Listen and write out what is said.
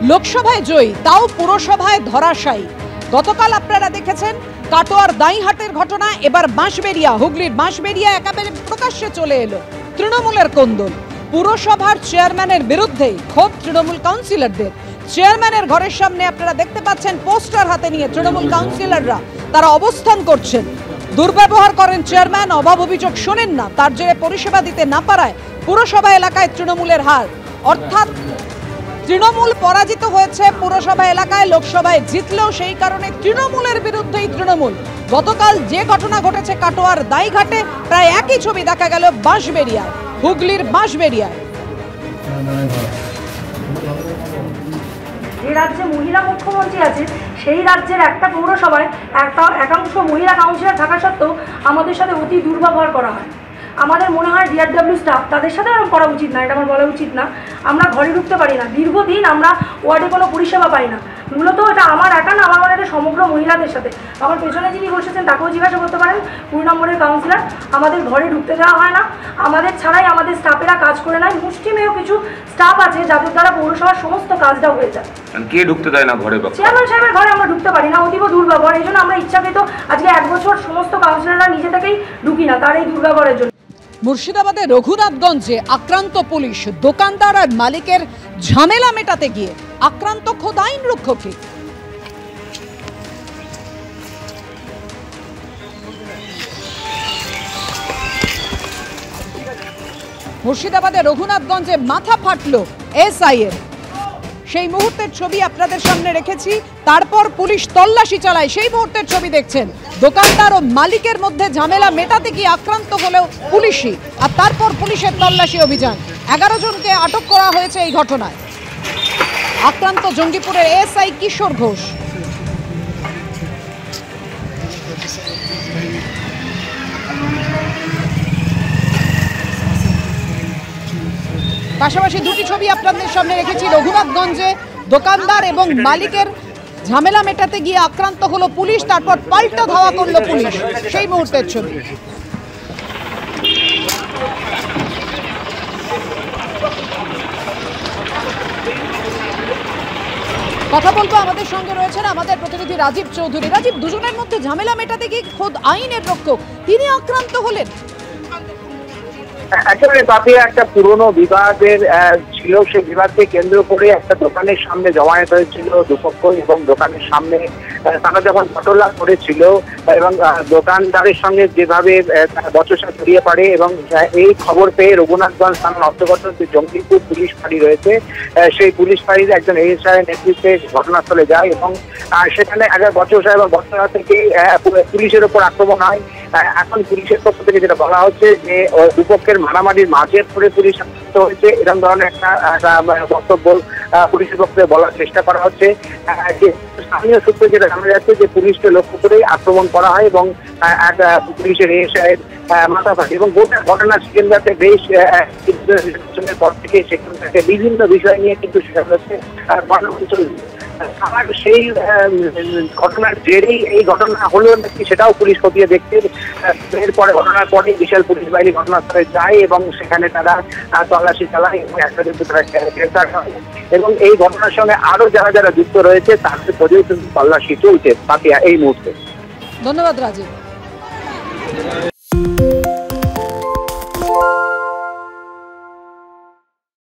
লোকসভায় জয়ী, তাও পুরসভায় ধরাশায়ী। গতকাল আপনারা দেখেছেন কাটোয়ার দাইহাটের ঘটনা, এবার বাঁশবেড়িয়া, হুগলির বাঁশবেড়িয়া একেবারে প্রকাশ্যে চলে এলো তৃণমূলের কোন্দল। পুরসভার চেয়ারম্যানের বিরুদ্ধে ক্ষোভ তৃণমূল কাউন্সিলরদের। চেয়ারম্যানের ঘরের সামনে আপনারা দেখতে পাচ্ছেন পোস্টার হাতে নিয়ে তৃণমূল কাউন্সিলররা তারা অবস্থান করছেন। দুর্ব্যবহার করেন চেয়ারম্যান, অভাব অভিযোগ শোনেন না, তার জেরে পরিষেবা দিতে না পারায় পুরসভা এলাকায় তৃণমূলের হার। অর্থাৎ তৃণমূল পরাজিত হয়েছে পুরসভা এলাকায়, লোকসভায় জিতলেও সেই কারণে তৃণমূলের বিরুদ্ধেই তৃণমূল। গতকাল যে ঘটনা ঘটেছে কাটোয়ার দাইঘাটে, প্রায় একই ছবি দেখা গেল বাঁশবেড়িয়ায়, হুগলির বাঁশবেড়িয়ায়। যে রাজ্যে মহিলা মুখ্যমন্ত্রী আছে সেই রাজ্যের একটা পৌরসভায় একাংশ মহিলা কাউন্সিলর থাকা সত্ত্বেও আমাদের সাথে অতি দুর্ব্যবহার করা হয়। আমাদের মনে হয় ডিআরডব্লিউ স্টাফ তাদের সাথে এরকম করা উচিত না, এটা আমার বলা উচিত না। আমরা ঘরে ঢুকতে পারি না, দীর্ঘদিন আমরা ওয়ার্ডে কোনো পরিষেবা পাই না। মূলত এটা আমার একা না, আমার মনে হয় সমগ্র মহিলাদের সাথে। আমার পেছনে যিনি বসেছেন তাকেও জিজ্ঞাসা করতে পারেন, 2 নম্বরের কাউন্সিলর। আমাদের ঘরে ঢুকতে দেওয়া হয় না, আমাদের ছাড়াই আমাদের স্টাফেরা কাজ করে নেয়। মুষ্টিমেয় কিছু স্টাফ আছে যাদের দ্বারা পৌরসভার সমস্ত কাজটা হয়ে যায়। কে ঢুকতে দেয় না ঘরে? চেয়ারম্যান সাহেবের ঘরে আমরা ঢুকতে পারি না, অতীব দুর্ব্যবহার। এই জন্য আমরা ইচ্ছাকৃত আজকে 1 বছর সমস্ত কাউন্সিলররা নিজে থেকেই ঢুকি না, তার এই দুর্ব্যবহারের জন্য। মুর্শিদাবাদের রঘুনাথগঞ্জে আক্রান্ত পুলিশ, দোকানদার আর মালিকের ঝামেলা মেটাতে গিয়ে আক্রান্ত খোদ আইন রক্ষককে। মুর্শিদাবাদের রঘুনাথগঞ্জে মাথা ফাটলো এসআই এর, সেই মুহূর্তের ছবি আপনাদের সামনে রেখেছি। তারপর পুলিশ তল্লাশি চালায়, সেই মুহূর্তের ছবি দেখছেন। দোকানদার ও মালিকের মধ্যে ঝামেলা মেটাতে গিয়ে আক্রান্ত হলেও পুলিশই, আর তারপর পুলিশের তল্লাশি অভিযান। 11 জনকে আটক করা হয়েছে এই ঘটনায়। আক্রান্ত জঙ্গিপুরের এসআই কিশোর ঘোষ। পাশাপাশি দুটি ছবি আপনাদের সামনে রেখেছি। রঘুনাথগঞ্জে দোকানদার এবং মালিকের ঝামেলা মেটাতে গিয়ে আক্রান্ত হলো পুলিশ, তারপর পাল্টা ধাওয়া করলো পুলিশ, সেই মুহূর্তের ছবি। কথা বলবো, আমাদের সঙ্গে রয়েছেন আমাদের প্রতিনিধি রাজীব চৌধুরী। রাজীব, দুজনের মধ্যে ঝামেলা মেটাতে গিয়ে খোদ আইনের রক্ষক তিনি আক্রান্ত হলেন। একেবারে পাপিয়া একটা পুরনো বিবাদের ছিল, সেই বিবাদকে কেন্দ্র করে একটা দোকানের সামনে জমায়েত হয়েছিল দুপক্ষ, এবং দোকানের সামনে তারা যখন ঘটনা করেছিল এবং দোকানদারের সঙ্গে যেভাবে বচসা ছড়িয়ে পড়ে, এবং এই খবর পেয়ে রঘুনাথগঞ্জ থানার অন্তর্গত যে জঙ্গিপুর পুলিশ ফাঁড়ি রয়েছে, সেই পুলিশ ফাঁড়ির একজন এএসআই নেতৃত্বে ঘটনাস্থলে যায় এবং সেখানে আগে বচসা এবং বচসা থেকে পুলিশের ওপর আক্রমণ হয়। এখন পুলিশের পক্ষ থেকে যেটা বলা হচ্ছে যে দুপক্ষের মারামারির মাঝের পরে পুলিশ আক্রান্ত হয়েছে, এরকম ধরনের একটা বক্তব্য পুলিশের পক্ষে বলার চেষ্টা করা হচ্ছে। যে স্থানীয় সূত্রে যেটা জানা যাচ্ছে যে পুলিশকে লক্ষ্য করেই আক্রমণ করা হয় এবং পুলিশের এএসআইয়ের মাথা ফাটে, এবং গোটা ঘটনা সেখানটাতে বেশ পর থেকে সেখানটাতে বিভিন্ন বিষয় নিয়ে কিন্তু সেখানে সেই ঘটনার জেরেই এই ঘটনা হলো নাকি সেটাও পুলিশ খতিয়ে দেখতে। এরপরে ঘটনার পরে বিশাল পুলিশ বাহিনী ঘটনাস্থলে যায় এবং সেখানে তারা তল্লাশি চালায় এবং একসাথে তারা গ্রেফতার হয়, এবং এই ঘটনার সঙ্গে আরো যারা যারা যুক্ত রয়েছে তাদের পর্যন্ত তল্লাশি চলছে পাপিয়া এই মুহূর্তে। ধন্যবাদ রাজীব।